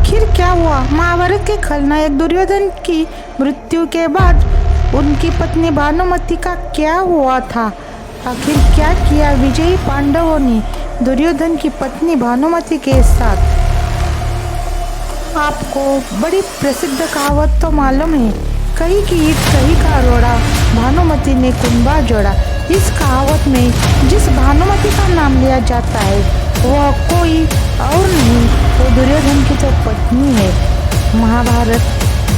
आखिर क्या हुआ? महाभारत के खलनायक दुर्योधन की मृत्यु के बाद उनकी पत्नी भानुमति का क्या हुआ था? आखिर क्या किया विजयी पांडवों ने दुर्योधन की पत्नी भानुमति के साथ? आपको बड़ी प्रसिद्ध कहावत तो मालूम है, कही की ईंट कही का रोड़ा, भानुमति ने कुंभा जोड़ा। इस कहावत में जिस भानुमति का नाम लिया जाता है वह कोई और नहीं, वो दुर्योधन की तो पत्नी है। महाभारत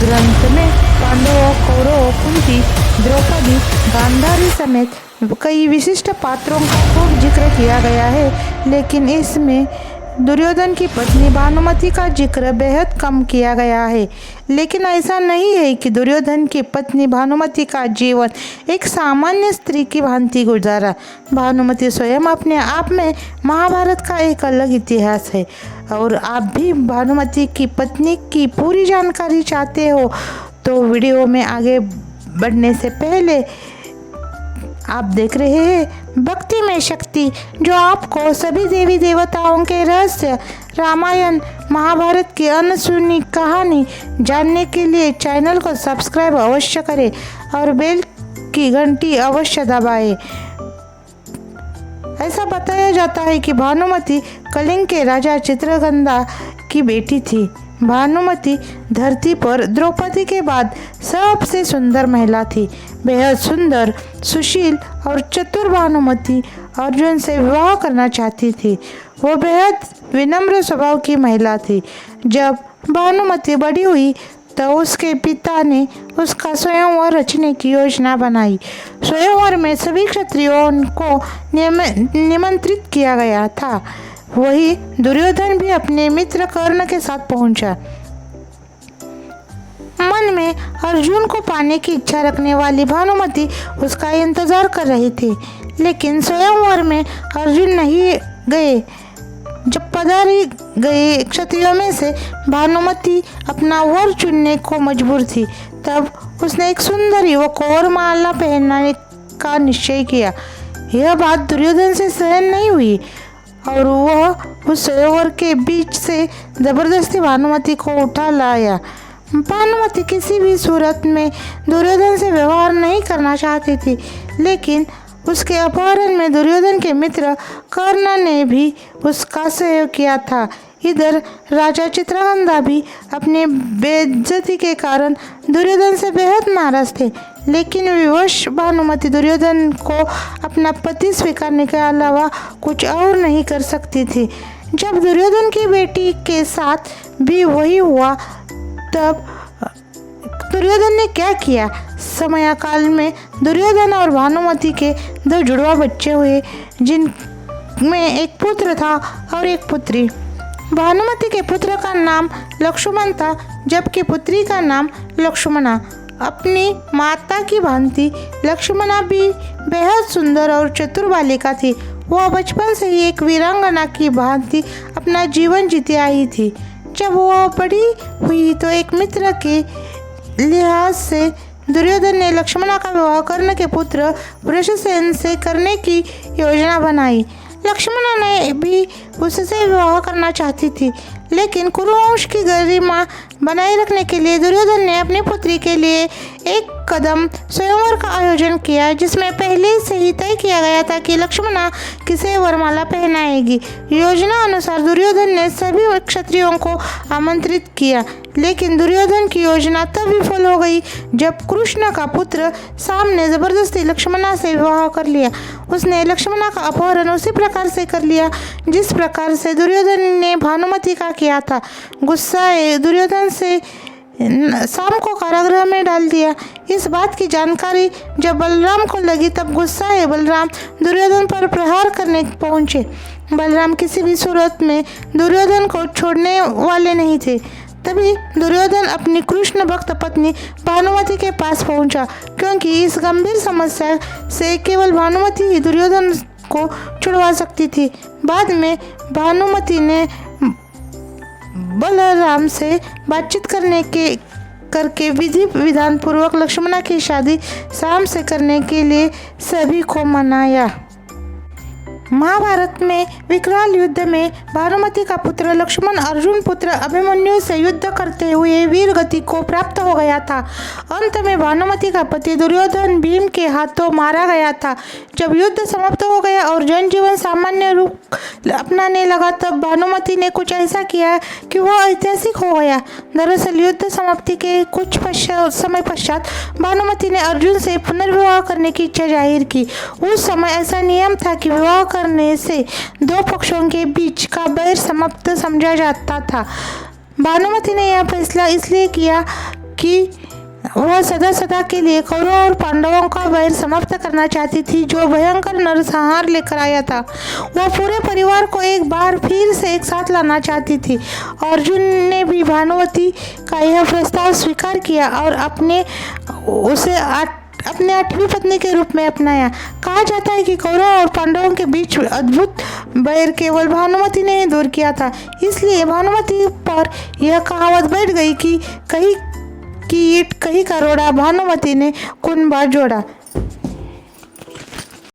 ग्रंथ में पांडवों, कौरवों, कुंती, द्रौपदी, गांधारी समेत कई विशिष्ट पात्रों का खूब जिक्र किया गया है, लेकिन इसमें दुर्योधन की पत्नी भानुमति का जिक्र बेहद कम किया गया है। लेकिन ऐसा नहीं है कि दुर्योधन की पत्नी भानुमति का जीवन एक सामान्य स्त्री की भांति गुजारा। भानुमति स्वयं अपने आप में महाभारत का एक अलग इतिहास है। और आप भी भानुमति की पत्नी की पूरी जानकारी चाहते हो तो वीडियो में आगे बढ़ने से पहले आप देख रहे हैं भक्ति में शक्ति, जो आपको सभी देवी देवताओं के रहस्य, रामायण महाभारत की अनसुनी कहानी जानने के लिए चैनल को सब्सक्राइब अवश्य करें और बेल की घंटी अवश्य दबाएं। ऐसा बताया जाता है कि भानुमति कलिंग के राजा चित्रगंधा की बेटी थी। भानुमति धरती पर द्रौपदी के बाद सबसे सुंदर महिला थी। बेहद सुंदर, सुशील और चतुर भानुमति अर्जुन से विवाह करना चाहती थी। वो बेहद विनम्र स्वभाव की महिला थी। जब भानुमति बड़ी हुई तो उसके पिता ने उसका स्वयंवर रचने की योजना बनाई। स्वयंवर में सभी क्षत्रियों को निमंत्रित किया गया था। वही दुर्योधन भी अपने मित्र कर्ण के साथ पहुंचा। मन में अर्जुन को पाने की इच्छा रखने वाली भानुमति उसका इंतजार कर रही थी, लेकिन स्वयंवर में अर्जुन नहीं गए। जब पधारी गए क्षत्रियों में से भानुमति अपना वर चुनने को मजबूर थी। तब उसने एक सुंदर युवक को वरमाला पहनाने का निश्चय किया। यह बात दुर्योधन से सहन नहीं हुई और वह उस सरोवर के बीच से जबरदस्ती भानुमति को उठा लाया। भानुमति किसी भी सूरत में दुर्योधन से व्यवहार नहीं करना चाहती थी, लेकिन उसके अपहरण में दुर्योधन के मित्र कर्ण ने भी उसका सहयोग किया था। इधर राजा चित्रगंधा भी अपनी बेइज्जती के कारण दुर्योधन से बेहद नाराज थे, लेकिन विवश भानुमति दुर्योधन को अपना पति स्वीकारने के अलावा कुछ और नहीं कर सकती थी। जब दुर्योधन की बेटी के साथ भी वही हुआ, तब दुर्योधन ने क्या किया? समयकाल में दुर्योधन और भानुमति के दो जुड़वा बच्चे हुए, जिनमें एक पुत्र था और एक पुत्री। भानुमति के पुत्र का नाम लक्ष्मण था, जबकि पुत्री का नाम लक्ष्मणा। अपनी माता की भांति लक्ष्मणा भी बेहद सुंदर और चतुर बालिका थी। वह बचपन से ही एक वीरांगना की भांति अपना जीवन जीती आई थी। जब वह बड़ी हुई तो एक मित्र के लिहाज से दुर्योधन ने लक्ष्मणा का विवाह कर्ण के पुत्र वृषसेन से करने की योजना बनाई। लक्ष्मणा ने भी उससे विवाह करना चाहती थी, लेकिन कुरुवंश की गरिमा बनाए रखने के लिए दुर्योधन ने अपनी पुत्री के लिए एक कदम स्वयंवर का आयोजन किया, जिसमें पहले से ही तय किया गया था कि लक्ष्मणा किसे वरमाला पहनाएगी। योजना अनुसार दुर्योधन ने सभी क्षत्रियों को आमंत्रित किया, लेकिन दुर्योधन की योजना तब विफल हो गई जब कृष्ण का पुत्र साम ने जबरदस्ती लक्ष्मणा से विवाह कर लिया। उसने लक्ष्मणा का अपहरण उसी प्रकार से कर लिया जिस प्रकार से दुर्योधन ने भानुमति का किया था। गुस्साए दुर्योधन से साम को कारागृह में डाल दिया। इस बात की जानकारी जब बलराम को लगी, तब गुस्साए बलराम दुर्योधन पर प्रहार करने पहुंचे। बलराम किसी भी सूरत में दुर्योधन को छोड़ने वाले नहीं थे। तभी दुर्योधन अपनी कृष्ण भक्त पत्नी भानुमति के पास पहुंचा, क्योंकि इस गंभीर समस्या से केवल भानुमति ही दुर्योधन को छुड़वा सकती थी। बाद में भानुमति ने बलराम से बातचीत करके विधि विधान पूर्वक लक्ष्मणा की शादी साम से करने के लिए सभी को मनाया। महाभारत में विकराल युद्ध में भानुमति का पुत्र लक्ष्मण अर्जुन पुत्र अभिमन्यु से युद्ध करते हुए वीर गति को प्राप्त हो गया था। अंत में भानुमति का पति दुर्योधन भीम के हाथों मारा गया था। जब युद्ध समाप्त हो गया और जनजीवन सामान्य रूप अपनाने लगा तब भानुमति ने कुछ ऐसा किया कि वह ऐतिहासिक हो गया। दरअसल युद्ध समाप्ति के कुछ समय पश्चात भानुमति ने अर्जुन से पुनर्विवाह करने की इच्छा जाहिर की। उस समय ऐसा नियम था कि विवाह करने से दो पक्षों के बीच का बैर समाप्त समझा जाता था। भानुमति ने यह फैसला इसलिए किया कि वह सदा सदा के लिए कौरवों और पांडवों का बैर समाप्त करना चाहती थी जो भयंकर नरसंहार लेकर आया था। वह पूरे परिवार को एक बार फिर से एक साथ लाना चाहती थी। अर्जुन ने भी भानुमति का यह प्रस्ताव स्वीकार किया और उसे अपने 8वीं पत्नी के रूप में अपनाया। कहा जाता है कि कौरवों और पांडवों के बीच अद्भुत बैर केवल भानुमति ने ही दूर किया था। इसलिए भानुमति पर यह कहावत बैठ गई कि कहीं की ईंट कहीं का रोड़ा, भानुमति ने कुनबा जोड़ा।